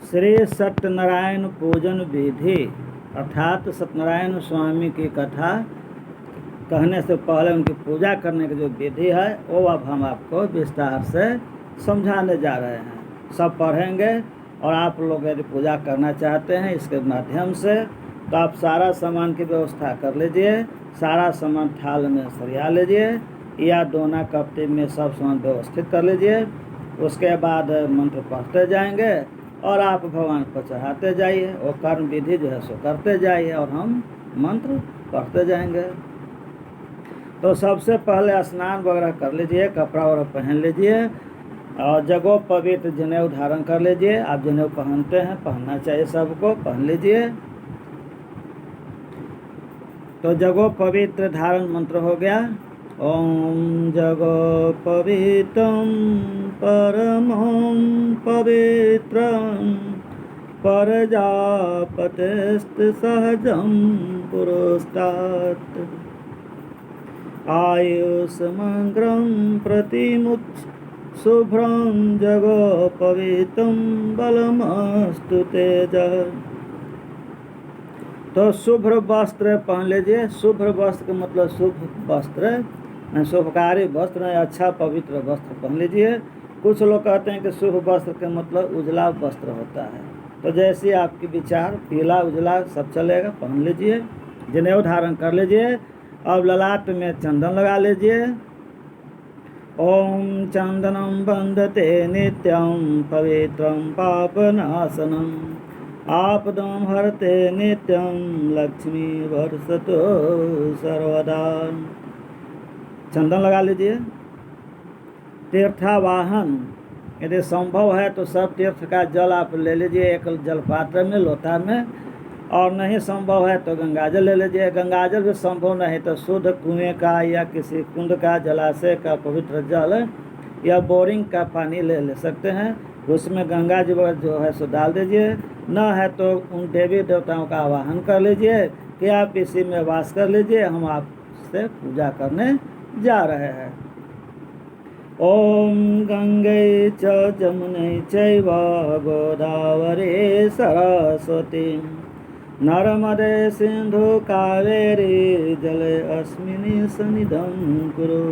श्री सत्यनारायण पूजन विधि अर्थात सत्यनारायण स्वामी की कथा कहने से पहले उनकी पूजा करने की जो विधि है वो अब हम आपको विस्तार से समझाने जा रहे हैं। सब पढ़ेंगे और आप लोग यदि पूजा करना चाहते हैं इसके माध्यम से तो आप सारा सामान की व्यवस्था कर लीजिए। सारा सामान थाल में सरिया लीजिए या दोना कप्ती में सब सामान व्यवस्थित कर लीजिए। उसके बाद मंत्र पढ़ते जाएंगे और आप भगवान को चढ़ाते जाइए। वो कर्म विधि जो है सो करते जाइए और हम मंत्र पढ़ते जाएंगे। तो सबसे पहले स्नान वगैरह कर लीजिए, कपड़ा वगैरह पहन लीजिए और जगह पवित्र जनेऊ धारण कर लीजिए। आप जनेऊ पहनते हैं, पहनना चाहिए सबको, पहन लीजिए। तो जगो पवित्र धारण मंत्र हो गया। ओम जगो पवित्रं परमं पवित्रं प्रजापतेस्त सहजं पुरस्तात् आयुष्मग्रं प्रतिमुच्च शुभ्रं जगो पवित्रं बलमस्तु तेजः। तो शुभ्र वस्त्र पहन लीजिए। शुभ्र वस्त्र का मतलब शुभ वस्त्र, शुभकारी वस्त्र, अच्छा पवित्र वस्त्र पहन लीजिए। कुछ लोग कहते हैं कि शुभ वस्त्र का मतलब उजला वस्त्र होता है, तो जैसे आपकी विचार, पीला उजला सब चलेगा, पहन लीजिए। जनेऊ धारण कर लीजिए। अब ललाट में चंदन लगा लीजिए। ओम चंदनम बंधते नित्यं पवित्रं पापनाशनम आपदं हरते नित्यं लक्ष्मी वर्षतो सर्वदा। चंदन लगा लीजिए। तीर्थावाहन यदि संभव है तो सब तीर्थ का जल आप ले लीजिए एक जल पात्र में, लोटा में, और नहीं संभव है तो गंगाजल ले लीजिए। गंगाजल भी संभव नहीं तो शुद्ध कुएं का या किसी कुंड का, जलाशय का पवित्र जल या बोरिंग का पानी ले सकते हैं। उसमें गंगा जी जो है सो डाल दीजिए। न है तो उन देवी देवताओं का आवाहन कर लीजिए कि आप इसी में वास कर लीजिए, हम आपसे पूजा करने जा रहे हैं। ओम गंगे च जमुने चैव गोदावरी सरस्वती नर्मदे सिंधु कावेरी जले अस्मिन् सन्निधं कुरु।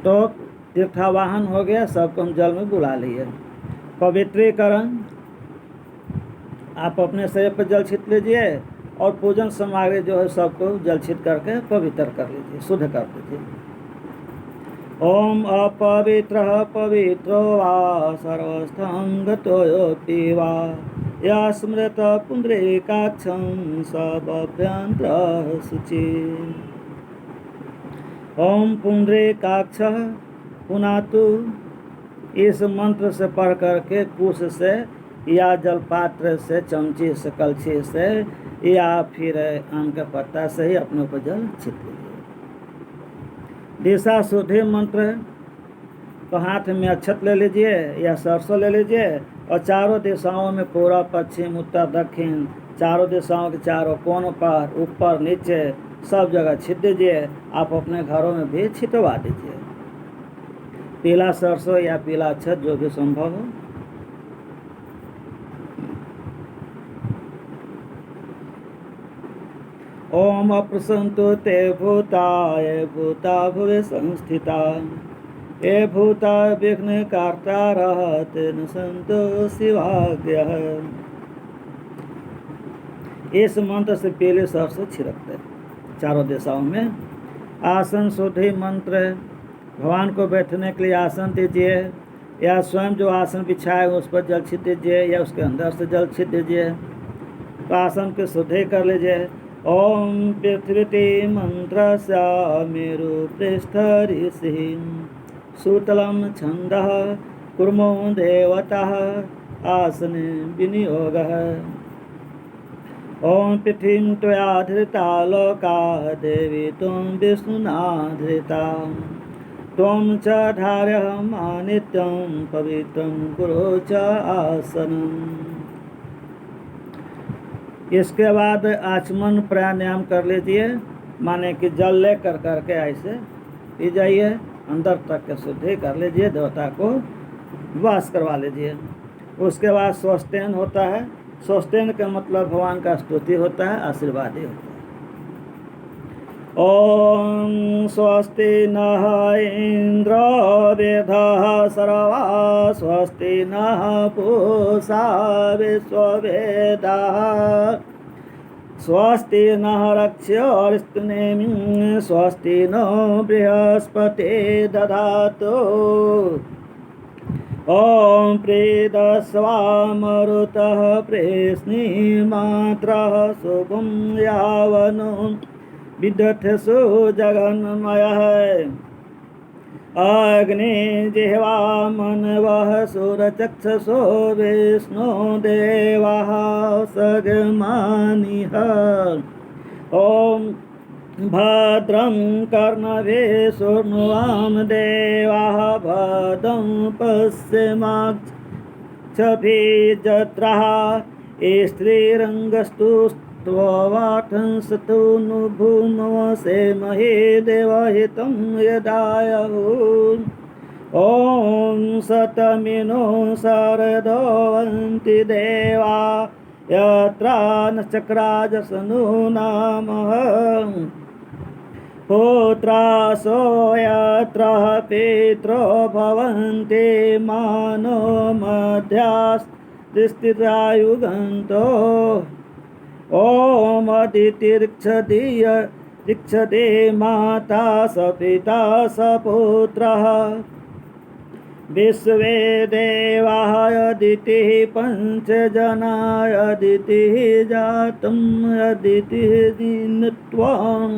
तो तीर्थावाहन हो गया, सबको हम जल में बुला लिए। पवित्रीकरण, आप अपने शरीर पर जल छीट लीजिए और पूजन सामग्री जो है सबको जल छीट करके पवित्र कर लीजिए, शुद्ध कर लीजिए। ओम अपवित्रः पवित्रो वा सर्वस्थं गतोऽपि वा या स्मृत पुण्डरीकाक्षं सभ्यन्तरः शुचिः। ओम पुण्डरीकाक्षः पुनातु, इस मंत्र से पढ़ करके कुश से या जलपात्र से, चमची से, कलछी से या फिर आम के पत्ता से ही अपने ऊपर जल छिट लीजिए। दिशा शुद्धि मंत्र, तो हाथ में अक्षत ले लीजिए या सरसों ले लीजिए और चारों दिशाओं में, पूर्व पश्चिम उत्तर दक्षिण, चारों दिशाओं के चारों कोनों पर, ऊपर नीचे सब जगह छिट दीजिए। आप अपने घरों में भी छिटवा दीजिए। पीला सरसों या पीला अक्षत जो भी संभव हो। ओम अप्रसन्तो ते भूता ये भूता भुवे संस्थिता ये भूता विघ्न कार्तारः तेन सन्तो शिवाज्ञः। इस मंत्र से पीले सरसों छिड़कते चारों दिशाओं में। आसन शुद्धि मंत्र, भगवान को बैठने के लिए आसन दीजिए या स्वयं जो आसन बिछाए उस पर जल छीट दीजिए या उसके अंदर से जल छीट दीजिए। तो आसन की शुद्धि कर लीजिए। ओम पृथ्वी मंत्रस्य मेरु पृष्ठ ऋषि सूतलम छंदः कुर्मो देवतः आसने विनियोगः। ओम पृथ्वीं त्वया धृता लोका देवी त्वं विष्णुना धृता त्वं च धारयः नित्यं पवित्रं कुरु च आसनम्। इसके बाद आचमन प्राणायाम कर लीजिए, माने कि जल ले करके ऐसे पी जाइए, अंदर तक के शुद्धि कर लीजिए देवता को वास करवा लीजिए। उसके बाद स्वस्तेन होता है। स्वस्तेन का मतलब भगवान का स्तुति होता है, आशीर्वाद ही होता है। ओम स्वस्ति नः इंद्रो वेदः सर्वा स्वस्ति नः पूषा विश्ववेदाः स्वस्ति नः रक्ष्योर्स्तुनेमिं स्वस्ति नो बृहस्पति दधातु ओम प्रीदस्वामरुतः प्रेष्णीमात्रः शुभं यावनो विदथसु जगन्मयः अग्नि जिह्वा मनवः सुरचक्षुषो विष्णु देवाः सगमानिः ओम भद्रं कर्णभिः शृण्वाम देवाः भद्रं पश्येमाक्षभिर्जत्राः स्त्रीरङ्गस्तु त्ववाठंसतु नु भूमसेमहे देवहितं यदायुः ॐ शतमिनो शरदोऽवन्ति देवा यत्र नक्षत्राजसनु नामः पुत्रासो यत्र पित्रो भवन्ति मानो मध्यास्तिस्थितायुगन्तो ओम अदितिर्क्षते माता स पिता स पुत्रः विश्वे देवाः अदितिः पंचजनाय अदितिः जातम् अदितिः दिनत्वम्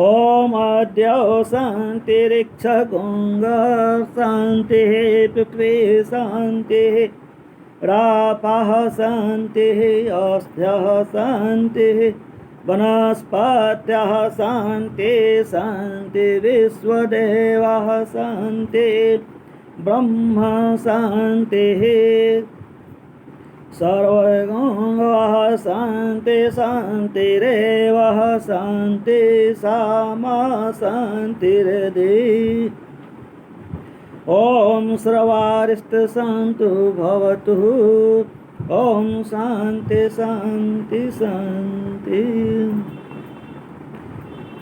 ओम अद्य शान्तिरिक्षगुङ्गः शान्तिः पृथ्वी शान्तिः रापः शान्तिः अस्भ्यः शान्तिः वनस्पतयः शान्ति शान्ति विश्वदेवः शान्ति ब्रह्म शान्तिः सर्वगुणः शान्ति शान्तिरेव शान्ति सामा शान्तिरेधि ओम श्रवारिष्ट शांतु भवतु ओम शांति शांति शांति।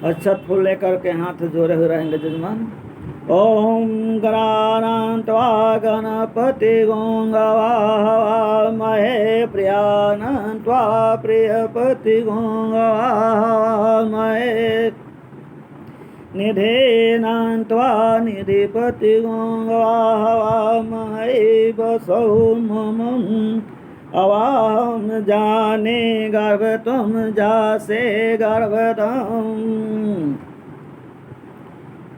अक्षत फूल लेकर के हाथ जोड़े हुए रहेंगे जजमान। ओम गणानान्त्वा गणपति गोंगवामहे प्रियानान्त्वा प्रियपति गोंगवामहे निधेनान्त्वा निधिपति गोंगवामहे बसौ ममम् अवाहम जाने गर्भ तुम जासे गर्भदम।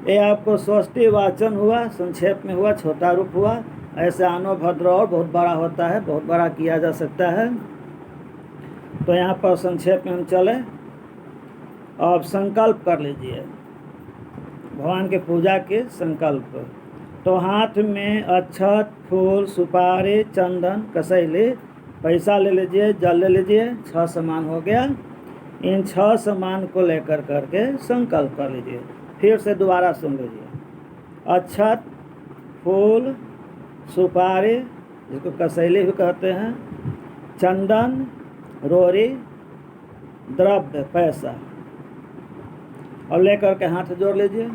ये आपको स्वस्ति वाचन हुआ, संक्षेप में हुआ, छोटा रूप हुआ। ऐसे आनो भद्र और बहुत बड़ा होता है, बहुत बड़ा किया जा सकता है। तो यहाँ पर संक्षेप में हम चले। अब संकल्प कर लीजिए भगवान के पूजा के संकल्प। तो हाथ में अक्षत, फूल, सुपारी, चंदन, कसैली, पैसा ले लीजिए, जल ले लीजिए। 6 सामान हो गया। इन 6 सामान को लेकर करके संकल्प कर लीजिए। फिर से दोबारा सुन लीजिए। अक्षत, फूल, सुपारी जिसको कसैली भी कहते हैं, चंदन, रोरी, द्रव्य पैसा, और लेकर के हाथ जोड़ लीजिए।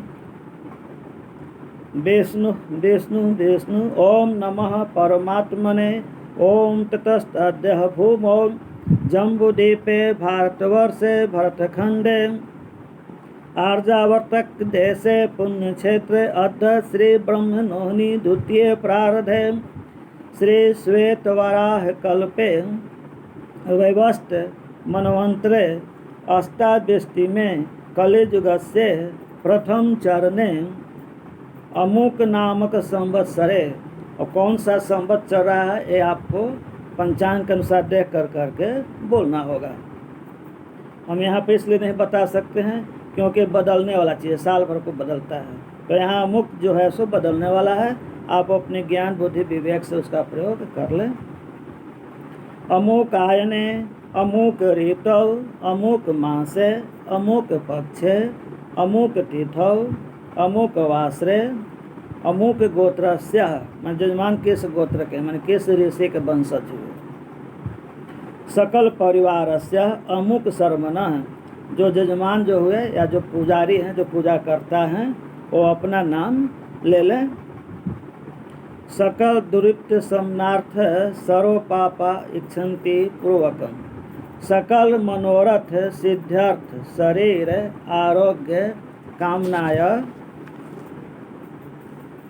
विष्णु विष्णु विष्णु ओम नमः परमात्मने ओम ततस्त अद्य भूमौ जम्बूद्वीपे भारतवर्षे भरतखंडे आर्यावर्तक देशे पुण्यक्षेत्रे अद्य श्री ब्रह्मणोनि द्वितीय प्रारधे श्री श्वेतवराह कल्पे वैवस्त मनवंतरे अष्टाविष्टि में कलियुगस्य प्रथम चरणे अमुक नामक संवत्सरे। और कौन सा संवत चल रहा है ये आपको पंचांग के अनुसार देख कर करके बोलना होगा। हम यहाँ पे इसलिए नहीं बता सकते हैं क्योंकि बदलने वाला चीज़ साल भर को बदलता है। तो यहाँ अमुक जो है सो बदलने वाला है। आप अपने ज्ञान बुद्धि विवेक से उसका प्रयोग कर लें। अमुक आयने अमुक ऋतौ अमुक मासे अमुक पक्षे अमुक तिथौ अमुक वासरे अमुक गोत्रस्य, मान जजमान केस गोत्र के, मान केस ऋषि के वंशज हुए। सकल परिवारस्य अमुक शर्मणः, जो जजमान जो हुए या जो पुजारी हैं, जो पूजा करता है, वो अपना नाम ले लें। सकल दुरिप्त समनार्थ सर्व पापा इच्छन्ति पूर्वकम, सकल मनोरथ सिद्ध्यर्थ शरीर आरोग्य कामनाय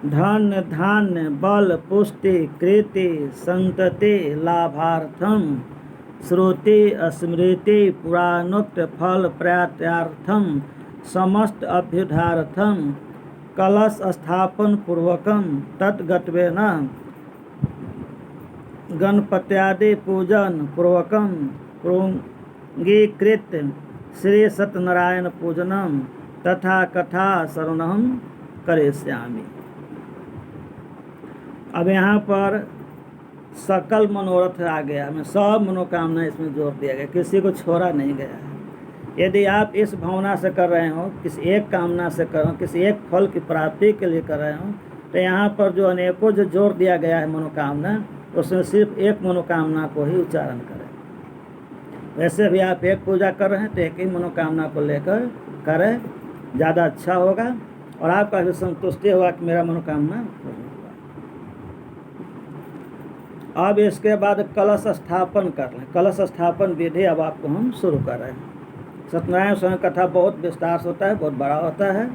धन धान्य बल पुष्टि कृति संतति लाभार्थम श्रुति स्मृति पुराणोक्त फल प्राप्त्यार्थम समस्त अभ्युद्धार्थम कलश स्थापन पूर्वकम तद्गत्वेन गणपत्यादि पूजन पूर्वकम पुंगीकृत श्री सत्यनारायण पूजनम तथा कथा श्रवणम करिष्यामि। अब यहाँ पर सकल मनोरथ आ गया, हमें सब मनोकामना इसमें जोड़ दिया गया, किसी को छोड़ा नहीं गया है। यदि आप इस भावना से कर रहे हो, किसी एक कामना से कर रहे हो, किसी एक फल की प्राप्ति के लिए कर रहे हो, तो यहाँ पर जो अनेकों जो जोड़ दिया गया है मनोकामना, उसमें सिर्फ एक मनोकामना को ही उच्चारण करें। वैसे भी आप एक पूजा कर रहे हैं तो एक ही मनोकामना को लेकर करें, ज़्यादा अच्छा होगा और आपका भी संतुष्टि होगा कि मेरा मनोकामना पूर्ण हुआ। अब इसके बाद कलश स्थापन कर लें। कलश स्थापन विधि अब आपको हम शुरू कर रहे हैं। सत्यनारायण स्वामी कथा बहुत विस्तार से होता है, बहुत बड़ा होता है,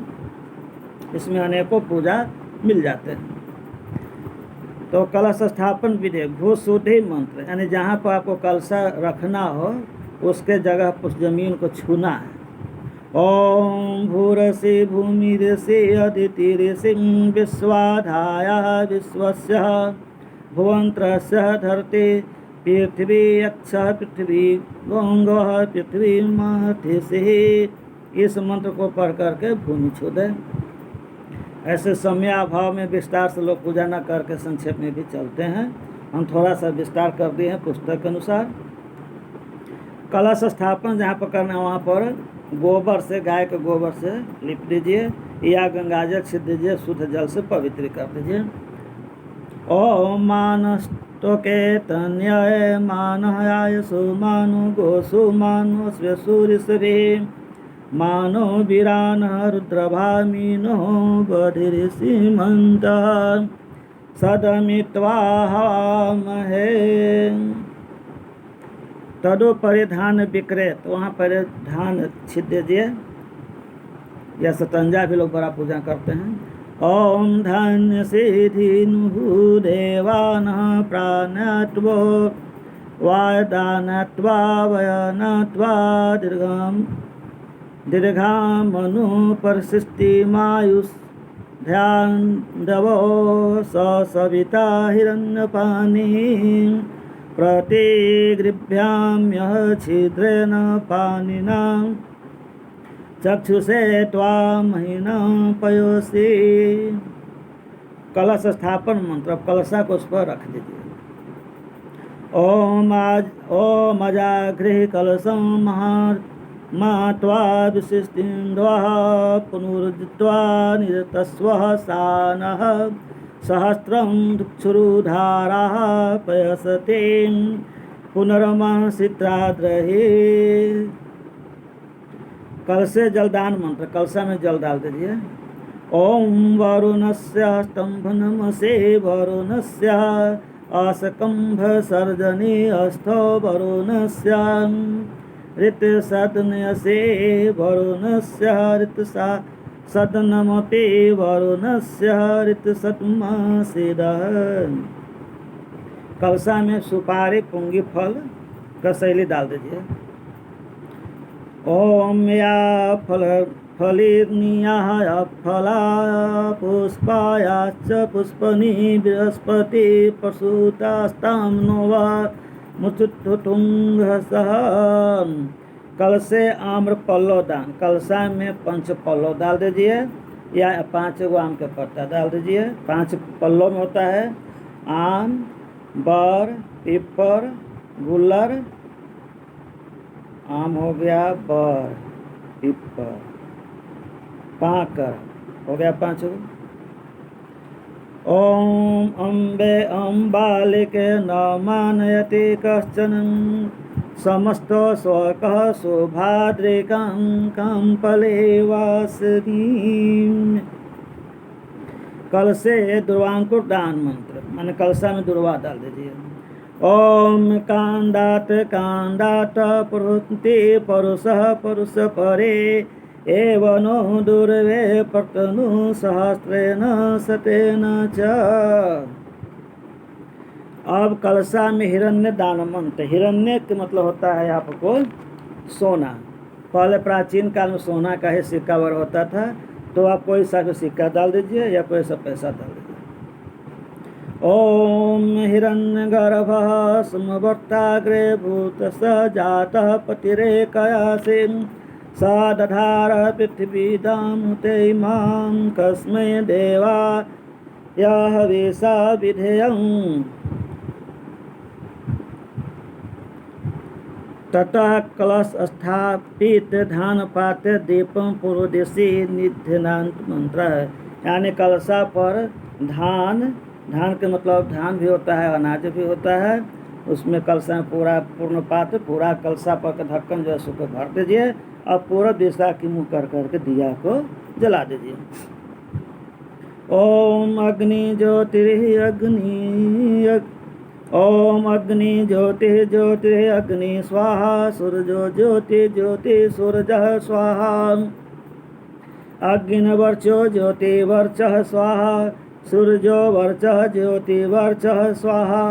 इसमें अनेकों पूजा मिल जाते हैं। तो कलश स्थापन विधि भूशुद्धि मंत्र, यानी जहाँ पर आपको कलशा रखना हो उसके जगह उस जमीन को छूना है। ओम भूरसि भूमि ऋषि अदिति ऋषि विश्वाधाया विश्वस्य भुवंत्रस्य धरती पृथ्वी अक्ष पृथ्वी गोंग पृथ्वी महति। इस मंत्र को पढ़ करके भूमि छू दें। ऐसे समयाभाव में विस्तार से लोग पूजा न करके संक्षेप में भी चलते हैं, हम थोड़ा सा विस्तार कर दिए हैं पुस्तक के अनुसार। कलश स्थापन जहाँ पर करना है वहाँ पर गोबर से, गाय के गोबर से लिप दीजिए या गंगाजल छिड़ दीजिए, शुद्ध जल से पवित्र कर दीजिए। ओम मानस्तोके तन्याय मानयायसु मानो गोसु मानो स्वसूरिसवे मानो वीरान रुद्रभामीनो बधिरिसीमंत सदमित्वा हवामहे। तदो परिधान विक्रेत, वहाँ परिधान छिड़ दीजिए, या शतंजा भी लोग बड़ा पूजा करते हैं। ओम धान्य सिद्धिनु देवानः प्राणत्वो वायदानत्वा वयनत्वा दीर्घामनु परसिष्टिमायुष ध्यान दवो सविता हिरण्यपानि प्रतिगृभ्यां यः छिद्रेण पानिना चक्षुषे त्वामहिनं पयोषि। कलश स्थापन मंत्र, कलशा को उस पर रख दीजिए। ओम अजागृह कलशं महात्वा विशिष्टिन्द्वा पुनरुज्त्वा निरतस्वः सानः सहस्रं दुक्षुरुधाराः पयसते पुनर्मसित्राद्रहि। कलशे जलदान मंत्र, कलशा में जल डाल दीजिए। ओम वरुणस्य स्तंभनमसे वरुणस्य असकंभ सर्जने अस्थो वरुणस्य ऋतसदनयसे वरुणस्य ऋतसा सदनमपि वरुणस्य ऋतसतमसिदः। कलशा में सुपारी पुंगी फल कसैली डाल दीजिए। ओम या फलिन्याय फला पुष्पायाश्च पुष्पनी बृहस्पति प्रसूतास्तां नोवा मुचुतुंगसः। कलशे आम्र पल्लव दान, कलशा में 5 पल्लव डाल दीजिए या 5 आम के पत्ता डाल दीजिए। 5 पल्लव में होता है आम, बर, पीपर, गुलर, आम हो गया, बर, पीपर, पाकर हो गया 5, ॐ अम्बे अम्बालिके न मानयति कश्चन समस्त स्वकः शोभाद्रेकां कम्पले वासदीं। कलशे दुर्वांकुर दान मंत्र, माने कलशा में दुर्वा डाल दीजिए। ओम कांदात कांदात पुरुते परुषः परुष परे एवनो दुर्वे प्रतनु सहस्रेण शतेन च। अब कलशा में हिरण्य दान मंत्र, हिरण्य के मतलब होता है आपको सोना। पहले प्राचीन काल में सोना का ही सिक्का वर होता था, तो आप कोई सा भी सिक्का डाल दीजिए या कोई सा पैसा डाल दीजिए। ओम हिरण्यगर्भः समवर्ताग्रे भूतस्य जातः पतिरेकयासि सा दधार पृथ्वीदामुते मां कस्मै देवा यः हविषा विधेयम्। ततः कलश स्थापित धान पात्र दीपम पूर्वदेशी निध्यनांत मंत्र है। यानी कलशा पर धान, धान के मतलब धान भी होता है, अनाज भी होता है। उसमें कलशा में पूरा पूर्ण पात्र, पूरा कलशा पर का ढक्कन जो है उसको भर दीजिए और पूरा दिशा की मुँह कर करके दिया को जला दीजिए। ओम अग्नि ज्योतिरग्नि ओम अग्नि ज्योति ज्योति अग्नि स्वाहा सूर्यो ज्योति ज्योति सूर्यः स्वाहा अग्निवर्चो ज्योति वर्चः स्वाहा सूर्यो वर्चः ज्योति वर्चः स्वाहा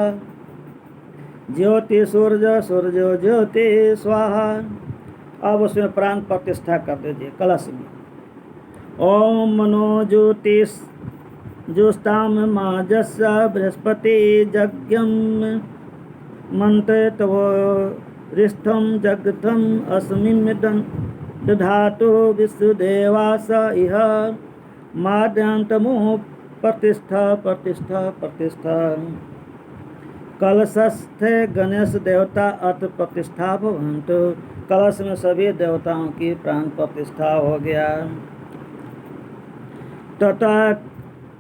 ज्योति सूर्य सूर्यो ज्योति स्वाहा। अब उसमें प्राण प्रतिष्ठा कर दीजिए कलश में। ओम मनो ज्योतिष जुस्ताम माजस्य बृहस्पति यज्ञं मंत्र तव रिष्ठम जगतम अस्मिन् दधातु विश्वदेवास इह माद्यंतमो प्रतिष्ठा प्रतिष्ठा प्रतिष्ठा। कलशस्थे गणेश देवता अत प्रतिष्ठा भवन्तु। कलश में सभी देवताओं की प्राण प्रतिष्ठा हो गया। तथा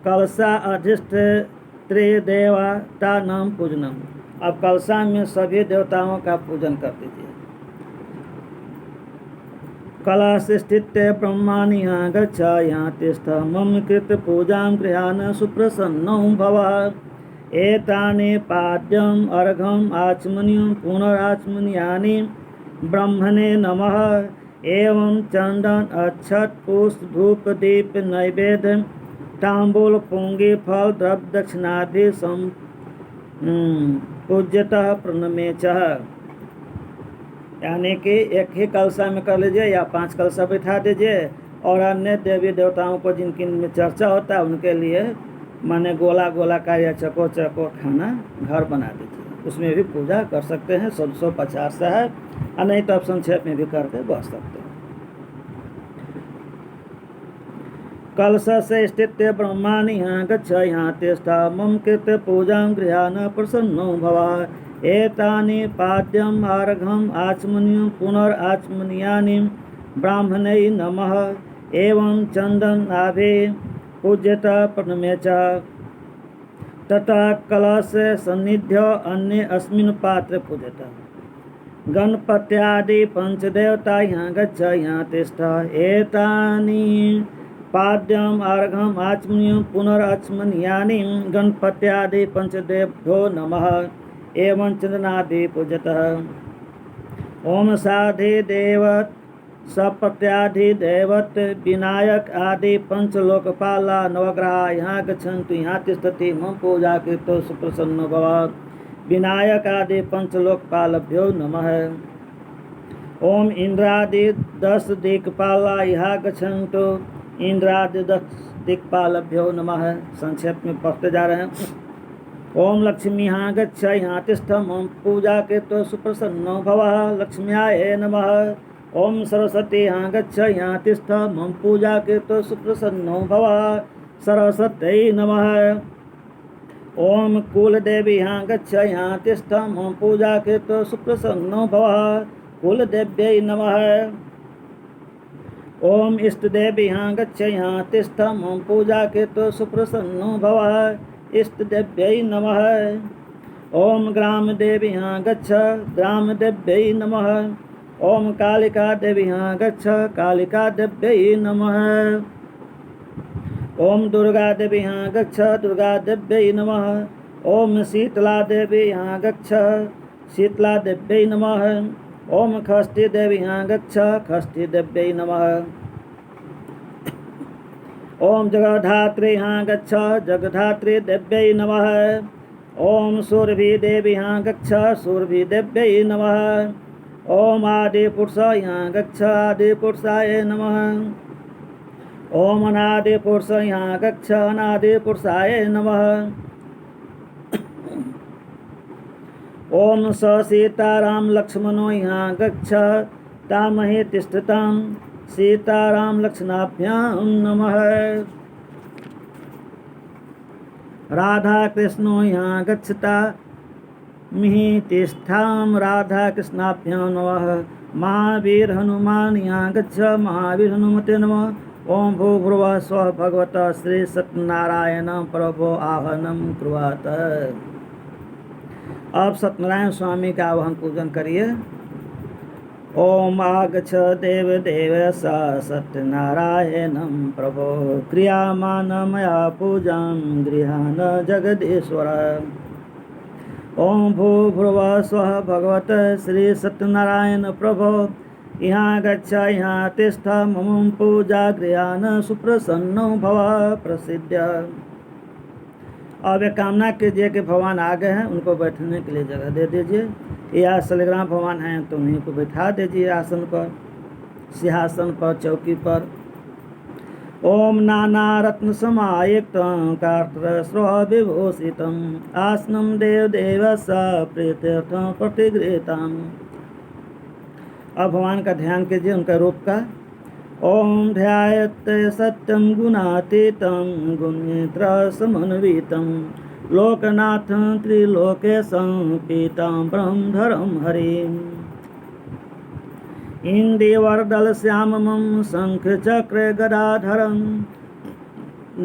कलशा अधिष्ठ त्रिदेवता नाम पूजनम। अब कलशा में सभी देवताओं का पूजन कर दीजिए। कलश स्थित ब्रह्माणि गच्छ यहाँ तिष्ठ मम कृत पूजां गृहान सुप्रसन्नो भव। एतानि पाद्यम अर्घम आचमनीयं पुनराचमनीयानि ब्रह्मणे नमः। एवं चंदन अक्षत पुष्प धूप दीप नैवेद्य तांबूल पुंगी फल द्रव्य दक्षिणादि पूज्यतः प्रणमेचः। यानी कि एक ही कलशा में कर लीजिए या 5 कलशा बिठा दीजिए और अन्य देवी देवताओं को जिनकी में चर्चा होता है उनके लिए माने गोला गोला का या चकोर चकोर खाना घर बना दीजिए। उसमें भी पूजा कर सकते हैं। 150 से है और नहीं तो आप संक्षेप में भी करके बच सकते हैं। कलश से स्थित ब्रह्माणि गच्छ यहाँ तिष्ठ मम कृत पूजां गृहान प्रसन्नो भव। एतानि पाद्यम आर्घम आचमनीयं पुनराचमनीयानि ब्राह्मणे नमः। एवं चंदन नाभि पूज्यत प्रणमेचः। तथा कलश सन्निध्य अन्य अस्मिन् पात्र पूज्यत। गणपत्यादि पंचदेवता यहाँ गच्छ यहाँ तिष्ठ। एतानि पाद्यम आर्घम आचमनीयं पुनराचमनीयानि गणपत्यादि पंचदेभ्यो नमः। एवं चंदनादि पूजतः। ओम साधिदेव सपत्याधिदेवत विनायक आदि पंचलोकपाला नवग्रहा यहाँ गच्छन्तु यहाँ तिष्ठति मम पूजा कृतो सुप्रसन्नो भव। विनायक आदि पंचलोकपालभ्यो नमः। ओम इंद्रादि 10 दिक्पाला यहाँ गच्छन्तु इंद्रादि 10 दिक्पालभ्यो नमः। संक्षेप में पढ़ते जा रहे हैं। ओम लक्ष्मी यहाँ गच्छ यहाँ तिष्ठ मम पूजा कृतो सुप्रसन्नो भव। लक्ष्म्याय नमः। ओम सरस्वती यहाँ गच्छ यहाँ तिष्ठ मम पूजा कृतो सुप्रसन्नो भव। सरस्वत्यै नमः। ओम कुलदेवी यहाँ गच्छ यहाँ तिष्ठ मम पूजा कृतो सुप्रसन्नो भव। कुलदेव्यै नमः। ओम इष्ट देव्यां गच्छ यहाँ तिष्ठम ओम पूजा के तो सुप्रसन्नो भव इष्ट देव्यै नमः। ओम ग्राम देव्यां गच्छ ग्राम देव्यै नमः। ओम कालिका देव्यां गच्छ कालिका देव्यै नमः। ओम दुर्गा देव्यां गच्छ दुर्गा देव्यै नमः। ओम शीतला देव्यां गच्छ शीतला देव्यै नमः। ओम षष्ठी देव्यां गच्छ षष्ठी देव्यै नमः। ओम जगद्धात्र्यां गच्छ जगद्धात्री देव्यै नमः। ओम सुरभि देव्यां गच्छ सुरभि देव्यै नमः। ओम आदिपुरुषायां गच्छ आदिपुरुषाय नमः। ओम अनादिपुरुषायां गच्छ अनादिपुरुषाय नमः। ओम स सीताराम लक्ष्मणो यहाँ गच्छ तामहे तिष्ठतां सीताराम लक्ष्मणाभ्यां नमः। राधा कृष्णो यहाँ गच्छता मिहि तिष्ठां राधा कृष्णाभ्यां नमः। महावीर हनुमान यहाँ गच्छ महावीर हनुमते नमः। ओम भूर्भुवः स्वः भगवतः श्री सत्यनारायण प्रभो आह्वानं कुर्वात। अब सत्यनारायण स्वामी का आवाहन पूजन करिए। ओम आगच्छ देव देव स सत्यनारायणं प्रभो क्रियामान मया पूजां गृहाण जगदीश्वर। ओम भूर्भुवः स्वः भगवत श्री सत्यनारायण प्रभो यहाँ गच्छ यहाँ तिष्ठ मम पूजा गृहाण सुप्रसन्नो भव प्रसिद्ध। अब एक कामना कीजिए कि भगवान आ गए हैं, उनको बैठने के लिए जगह दे दीजिए। या शालिग्राम भगवान हैं तो उन्हीं को बैठा दीजिए आसन पर सिंहासन पर चौकी पर। ओम नाना रत्न समायुक्तं कार्तस्रव विभूषितं आसनं देव देवस्य प्रीत्यर्थं प्रतिगृहीतम्। अब भगवान का ध्यान कीजिए, उनका रूप का। ओम ध्यायते सत्यं गुणातीतं गुणनेत्रसमन्वितं लोकनाथं त्रिलोकेशं पीतं ब्रह्मधरं हरिम्। इन्द्रियवरदलश्यामं शङ्खचक्रे गदाधरं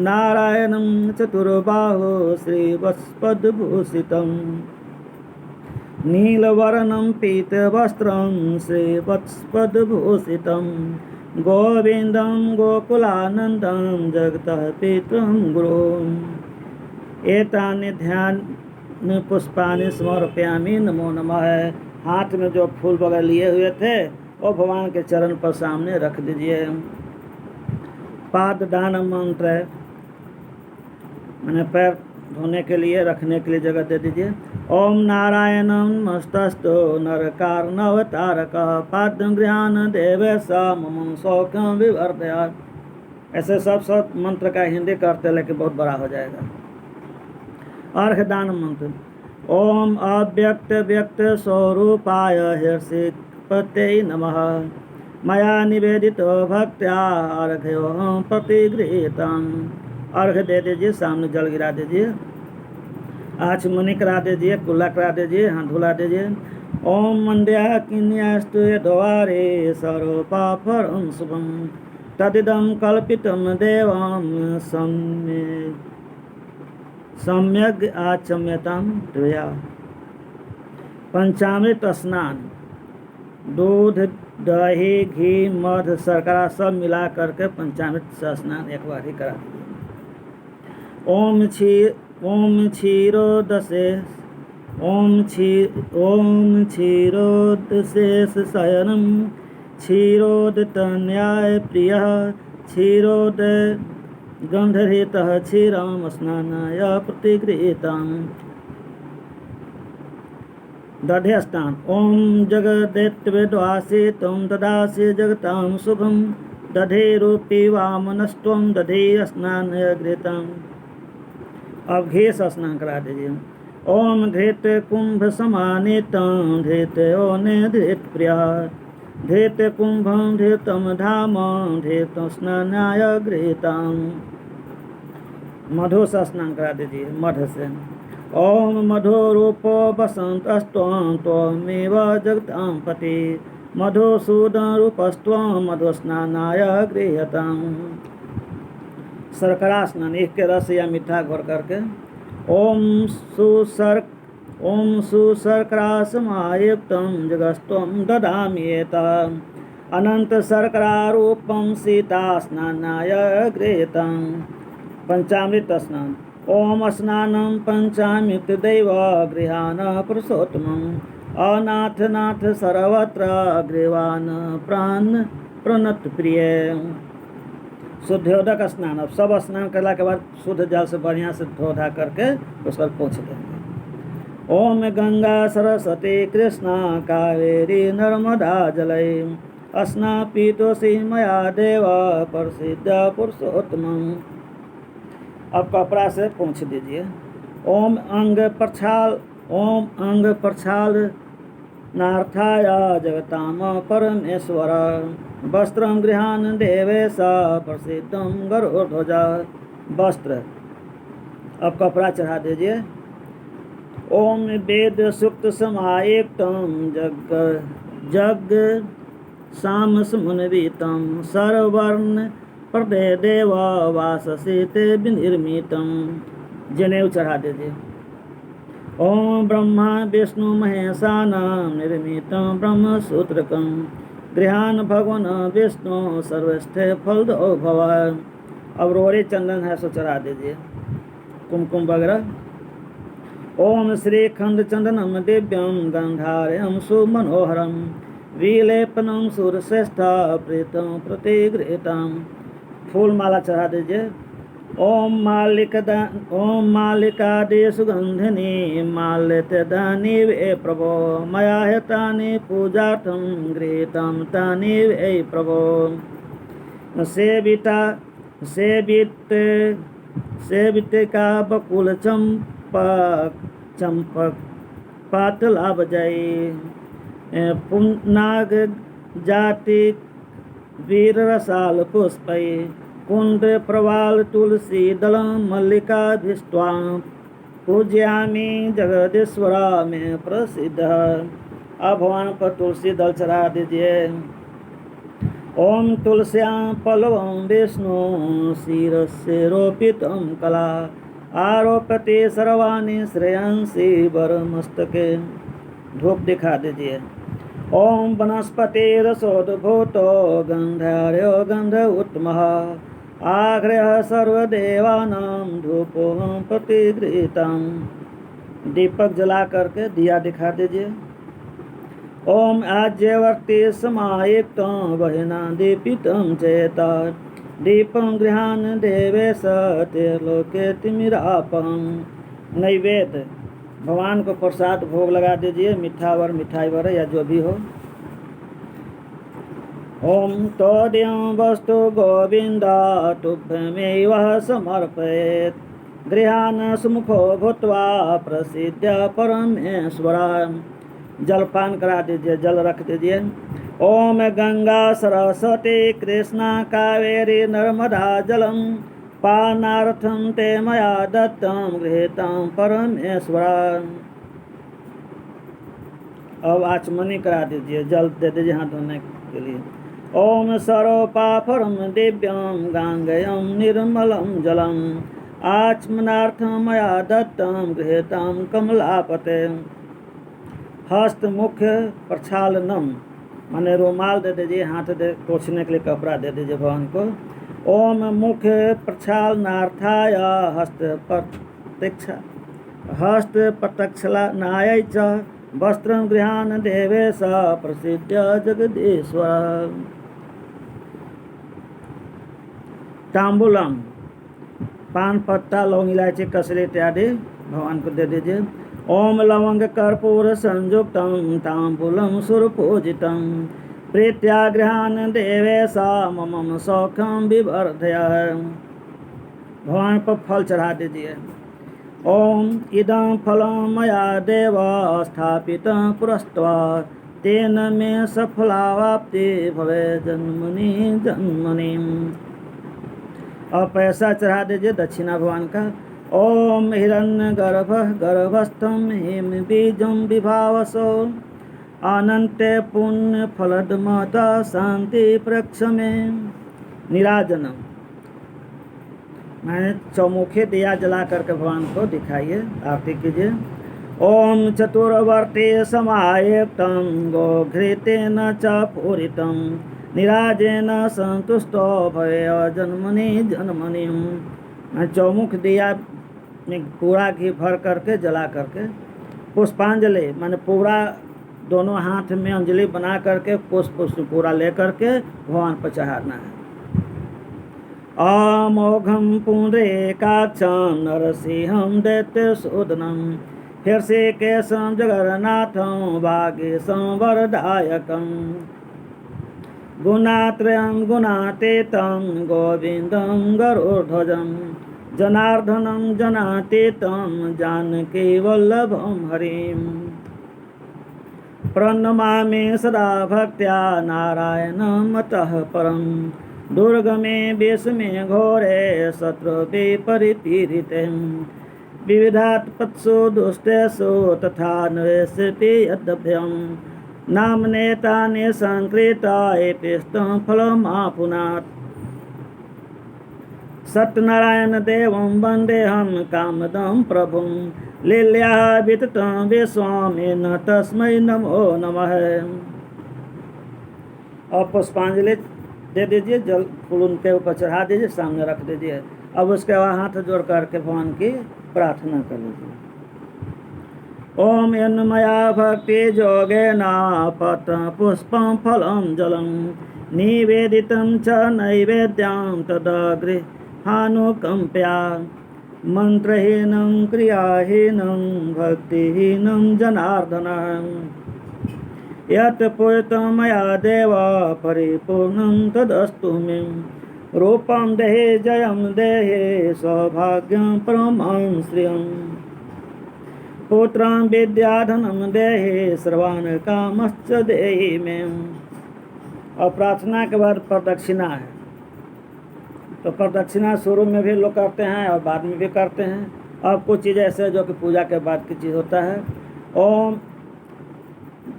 नारायणं चतुर्बाहो श्रीवत्सपदभूषितं नीलवर्णं पीतवस्त्रं श्रीवत्सपदभूषितं गोविन्दं गोकुलानन्दं जगतः पितरं गुरुम्। एतानि ध्यान पुष्पानि समर्पयामि नमो नमः। हाथ में जो फूल वगैरह लिए हुए थे वो भगवान के चरण पर सामने रख दीजिए। पाद दान मंत्र मैंने पैर धोने के लिए रखने के लिए जगह दे दीजिए। ओम नारायणं नमस्तस्तु नरकार्णवतारकः पादं गृहाण देवेश मम सौख्यं विवर्धयात्। ऐसे सब मंत्र का हिंदी करते लेकिन बहुत बड़ा हो जाएगा। अर्घ दान मंत्र। ओम अव्यक्त व्यक्त स्वरूपाय हर्षिपते नमः। मया निवेदितो भक्त्या अर्घ्योऽहं प्रतिगृहीतम्। अर्घ दे दीजिए, सामने जल गिरा दीजिए, आचमनी करा दीजिए, कुल्ला करा दीजिए, हाथ धुला दीजिए। ओम मंद्या किन्यास्तु द्वारे सर्वपापहरं शुभं तदिदं कल्पितं देवं सम्यग् आचम्यतां त्वया। पंचामृत स्नान। दूध दही घी मध शर्करा सब मिला करके पंचामृत से स्नान एक बार ही करा दीजिए। ओम क्षीरोदशेष शयनं क्षीरोदतन्याय प्रियः क्षीरोद गंधरहितः क्षीरं स्नानाय प्रतिगृहीतम्। दधे स्नान। ओम जगदेत्वेद्वासि त्वं ददासि जगतां शुभं दधे रूपी वामनस्त्वं दधे स्नानाय घृतम्। अब घी से स्नान करा दीजिए। ओम धृत कुंभ समानितं धृत ओने धृत प्रियः धृत कुंभं धृतं धाम धृत स्नानाय गृहीतम्। मधु से स्नान करा दीजिए, मध से। ओम मधु रूपो बसंत अस्त्वं त्वमेव जगतां पति मधुसूदन रूपस्त्वं मधुस्नानाय गृह्यताम्। शर्करा स्नान, एक के रस या मीठा घोर करके ओम सुशर्करा समायुक्तं जगस्त्वं ददामि एतम् अनंत शर्करा रूपम सीता स्नानाय गृहीतम्। पंचामृत स्नान। ओम स्नानं पंचामृत दैव गृहान पुरुषोत्तमम् अनाथ नाथ सर्वत्र गृहान प्राण प्रणत प्रिय। शुद्धोदक स्नान। अब सब स्नान करने के बाद शुद्ध जल से बढ़िया से धो धा करके उस पर पोंछ देंगे। ओम गंगा सरस्वती कृष्णा कावेरी नर्मदा जलय स्नापितोषि मया देव प्रसिद्ध पुरुषोत्तमम्। अब कपड़ा से पोंछ दीजिए। ओम अंग प्रक्षाल नार्थाय जगताम परमेश्वर वस्त्रं गृहान देवेश प्रसिद्धं गरुड़ध्वजा। वस्त्र। अब कपड़ा चढ़ा दीजिए। ओम वेद सूक्त समायुक्तं जग साम समन्वितं सर्वर्ण प्रदे देव वाससी ते विनिर्मितं। जनेऊ चढ़ा दीजिए। ओम ब्रह्मा विष्णु महेशानां निर्मितं ब्रह्मसूत्रकं गृहान भगवान विष्णु सर्वस्थे फलदो भव। अब रोड़ी चंदन है सो चढ़ा दीजिए, कुमकुम वगैरह। ओम श्रीखंड चंदनम दिव्यम गंधारयम सुमनोहरम विलेपनम सूरश्रेष्ठ प्रीतम प्रतिगृहीतम। फूल माला चढ़ा दीजिए। ओम मालिकादि सुगंधिनी माल्यदानी वे प्रभो मया हेतानि पूजार्थं गृहीतं तानि वे प्रभो। सेवितिका बकुल चंपक पाटलाभजयी पुन्नाग जाति वीर रसाल पुष्पै कुंड प्रवाल तुलसी दलम मल्लिकाभिष्ट्वां पूज्यामि जगदीश्वरा में प्रसिद्ध। अब भगवान पर तुलसी दल चढ़ा दीजिए। ओम तुलस्यां पल्लवं विष्णु शिरस्य रोपितं कला आरोपते सर्वाणि श्रेयांसि वरमस्तके। धूप दिखा दीजिए। ओम वनस्पतिरसोद्भूतो गंधार्यो गंध उत्तमः आग्रह सर्वदेवानां धूपोहं प्रतिगृहीतं। दीपक जला करके दिया दिखा दीजिए। ओम आज्यवर्ती समायुक्तं वहिना दीपितं चेता दीपं गृहान देवेश लोके तिमिरापं। नैवेद्य। भगवान को प्रसाद भोग लगा दीजिए, मिठाई वर या जो भी हो। ओम तोद्यं वस्तु गोविंद तुभ्यमेव समर्पयेत् गृहान सुमुखो भूत्वा प्रसिद्ध परमेश्वर। जलपान करा दीजिए, जल रख दीजिए। ओम गंगा सरस्वती कृष्णा कावेरी नर्मदा जलम पानार्थं ते मया दत्तं गृहीतं परमेश्वर। अब आचमनी करा दीजिए, जल दे दीजिए हाथ धोने के लिए। ओम सरोपाफरं दिव्यं गांगेयं निर्मलं जलम आचमनार्थं मया दत्तं गृहीतं कमलापते। हस्त मुख प्रक्षालनम माने रुमाल दे दीजिए, हाथ दे पोंछने के लिए कपड़ा दे दीजिए भगवान को। ओम मुख प्रक्षालनार्थाय हस्त प्रक्षालनाय च वस्त्रं गृहान देवेश प्रसिद्ध जगदीश्वर। तांबूलम पान पत्ता लौंग इलायची कसरी इत्यादि भगवान को दे दीजिए। ओम लवंग कर्पूर संयुक्तं तांबूलम सुरपूजितं प्रीत्या गृहान देवेश मम सौख्यं विवर्धय। भगवान पर फल चढ़ा दीजिए। ओम इदं फलं मया देव स्थापितं पुरस्त्वात् तेन मे सफलावाप्ति भवे जन्मनि जन्मनि। और पैसा चढ़ा दीजिए, दक्षिणा भगवान का। ओम हिरण्य गर्भस्थं हेम बीजं विभावसो अनंते पुण्य फलदमत शांति प्रक्षमे निराजनम। मैंने चौमुखे दिया जला करके भगवान को दिखाइए, आरती कीजिए। ओम चतुर्वर्ती समायुक्तं गोघृतेन च पूरितं निराजेन संतुष्टो भय जन्मनि जन्मनि। मैं चौमुख दिया में पूरा घी भर करके जला करके पुष्पांजलि मैंने पूरा दोनों हाथ में अंजलि बना करके पुष्प पूरा ले करके भगवान पर चढ़ाना है। अमोघम पुंडरीकाक्षं नरसिंहं दैत्यसूदनं हृषिकेशं जगन्नाथं वागीशं वरदायकं गुणात्रयं गुणातीतं गोविन्दं गरुड़ध्वजं जनार्दनं जनातीतं जानकी वल्लभं हरिं। प्रणमामि सदा भक्त्या नारायणं अतः परं दुर्गमे विषमे घोरे शत्रुविपरिपीडिते विविधात्पत्सु दुष्टेषु तथा नवेशपि यद्भ्यं नामनेतानि संकृता एपिष्टं फलमापुनात्। सत्यनारायण देवं वन्देऽहं कामदं प्रभुं लीलया विततं विश्वामेन तस्मै नमो नमः। और पुष्पांजलि दे दीजिए, जल फूल उनके ऊपर चढ़ा दीजिए, सामने रख दीजिए। अब उसके बाद हाथ जोड़ करके भगवान की प्रार्थना कर लीजिए। ओम यन्मया भक्ति जोगेन पत्रं पुष्पं फलं जलं निवेदितं च नैवेद्यं तदगृहानुकम्प्या मंत्रहीनं क्रियाहीनं भक्तिहीनं जनार्दन यत् पूजितं मया देव परिपूर्णं तदस्तु मे। रूपं देहि जयं देहि सौभाग्यं परमं श्रियं पुत्रं विद्याधनं देहि सर्वान् कामश्च देहि मे। और प्रार्थना के बाद प्रदक्षिणा है। तो प्रदक्षिणा शुरू में भी लोग करते हैं और बाद में भी करते हैं। अब कुछ चीज़ ऐसे जो कि पूजा के बाद की चीज़ होता है। ओम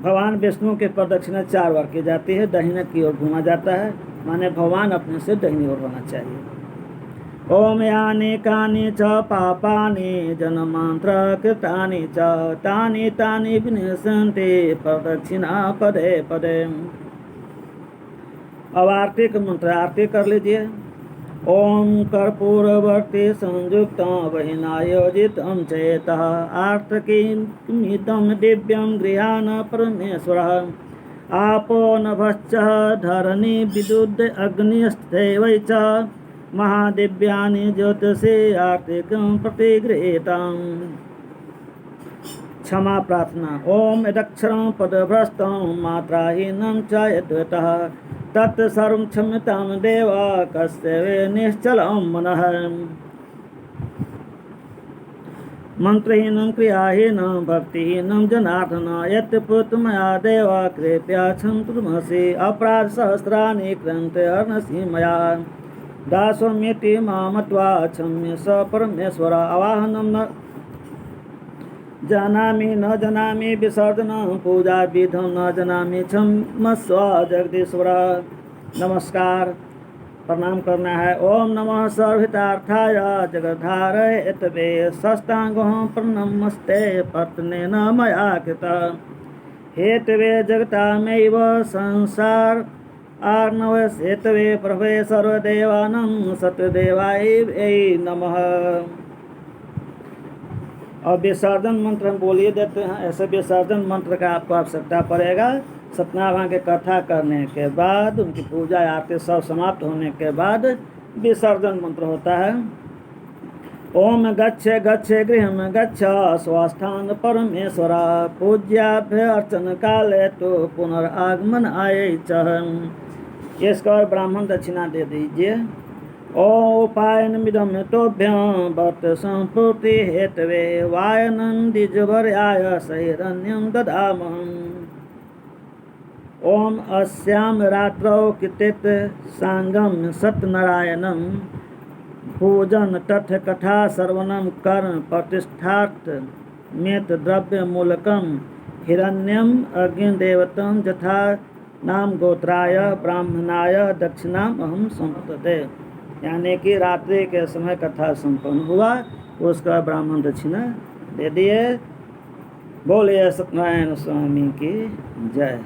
भगवान विष्णु के प्रदक्षिणा 4 बार की जाती है। दाहिने की ओर घुमा जाता है, माने भगवान अपने से दाहिनी ओर होना चाहिए। ओम यानि कानि च पापानि जन्मांतर कृतानि च तानि तानि विनिशन्ति प्रदक्षिणा पदे पदे। अब आरती का मंत्र आरती कर लीजिए। ओम कर्पूरवर्ती संयुक्तं वहिनायोजितं चेतः आर्तकीमिदं दिव्यं गृहाण परमेश्वरः आपो नभश्च धरणी विद्युद् अग्निस्थैवै च महादिव्यानि ज्योतिषे आर्तिकं प्रतिगृहीतम्। क्षमा प्रार्थना। ओम यदक्षरं पदभ्रष्टं मात्राहीनं च यद्वतः तत्सर्वं क्षम्यतां देव कस्य वे निश्चलं मनः। मंत्रहीनं क्रियाहीनं भक्तिहीनं जनार्दन यत् पूतं मया देव कृपया क्षन्तुमसि। अपराध सहस्राणि कृन्ते हर्षि मया दासोऽस्मीति मां मत्वा क्षम्य स परमेश्वर। आवाहनं न जानामि न जानामि विसर्जनं पूजा विधं न जानामि क्षमस्व जगदीश्वर। नमस्कार प्रणाम करना है। ओम नमः सर्वहितार्थाय जगद्धारय हेतवे साष्टांगं प्रणमस्ते पत्नेन मया कृतं हेतवे जगतामेव संसार आर्णव हेतवे प्रभवे सर्वदेवानां सत्यदेवाय नमः। और विसर्जन मंत्र हम बोलिए देते हैं। ऐसे विसर्जन मंत्र का आपको आवश्यकता पड़ेगा। सत्यनारायण की कथा करने के बाद, उनकी पूजा आरती सब समाप्त होने के बाद विसर्जन मंत्र होता है। ओम गच्छे गच्छे गृहम गच्छ स्वस्थान परमेश्वर पूज्याभ्य अर्चन काले तो पुनरागमन आये च। इसका ब्राह्मण दक्षिणा दे दीजिए। ओपायनमिदं तोभ्यं वर्त संपूर्ति हेतवे वायनं द्विजवर्याय सहिरण्यं ददामः। ओम अस्याम रात्रौ कृतेत सांगम सत्यनारायणं पूजन तथ कथा श्रवणं कर्म प्रतिष्ठार्थ मेत द्रव्य मूलकं हिरण्यम अग्निदेवतम यथा नाम गोत्राय ब्राह्मणाय दक्षिणाम अहम संपतते। यानी कि रात्रि के समय कथा संपन्न हुआ, उसका ब्राह्मण दक्षिणा दे दिए। बोलिए सत्यनारायण स्वामी की जय।